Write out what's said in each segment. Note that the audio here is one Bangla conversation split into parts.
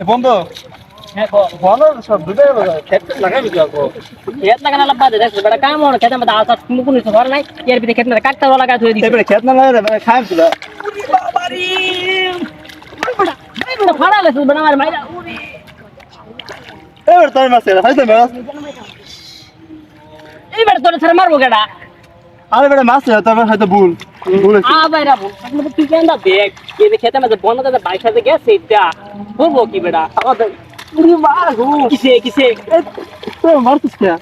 বন্ধু বলো সব দুটো ক্ষেত লাগাবি তো खेत लगाना लब्बा दे देख बड़ा काम और खेत में दाल सा कुन से भर नहीं यार भी खेत में काटता वाला का धोई दी এবারে ক্ষেত না লাগালে খাইম তুলা बाबारी बड़ा बड़ा फाड़ा ले बड़ा मार मारा ओरे এবারে তোর মাছ হয়তো মাছ এই বড় তোর সর মারবো গেডা আরে বেটা মাছ তোর হয়তো ভুল ভুল आ भाईरा बोल मतलब तू केंदा देख ये खेत में बोना दे बाइक से गया सेटा बोलबो की बेटा পুরি মার গো किसे তো মারছিস কে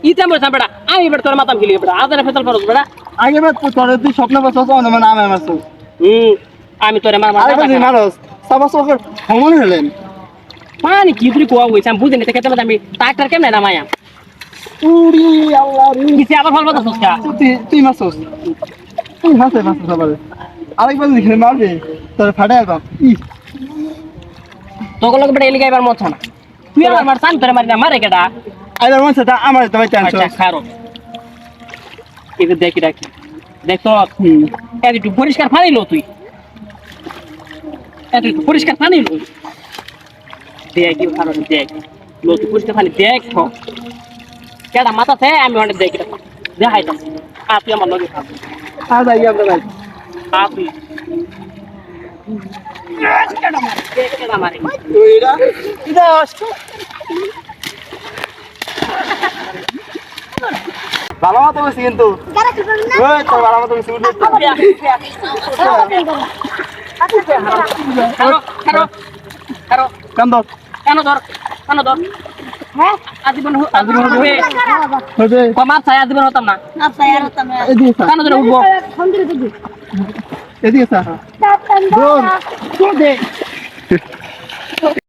इते मोर बेटा आई बेटा तोर मातम खेली बेटा आदर फसल परस बेटा আগে বার তোর তুই স্বপ্ন বসছ না মানে আমি মারছ আমি তোরে মার আরে তুই মারছ সাবাস ওকে ভ্রমণ হলেন পানি কি তুই কোয়া হইছ আমি বুঝিনি খেতে মধ্যে আমি ট্রাক্টর কেমনে নামায়া উরি আল্লাহ রে কিসে আবার ফল বাতাস কা তুই মারছস তুই হাসে মারছস আবার আরেকবার লিখে মারবে তোর ফাটাই আলবাম তোকে লোক বেটা এলিগা এবার মত না তুই আমার মার সান তোরে মারি না মারে কেডা আইদার মন সেটা আমার তো আচ্ছা টেনশন খারো এটা দেখি রাখি দেখ তো এত একটু পরিষ্কার পানি লো তুই এত একটু পরিষ্কার পানি লো দেখ কি খারো দেখ লো তুই পরিষ্কার পানি দেখ তো কেডা মাথা থেকে আমি অনেক দেখি দেখাই তো তুই আমার লগে খাবো আর যাই আমরা যাই তুই কেডা মারে কেডা মারে ওইরা ইদা ভালো মতো বসি কিন্তু ওই তোর ভালো মতো বসি উঠে খারো খারো খারো কান্দ কেন ধর হ্যাঁ আজীবন হবে হবে কমার ছায় আজীবন হতাম না এদিকে স্যার কেন ধরে উঠবো এদিকে স্যার দে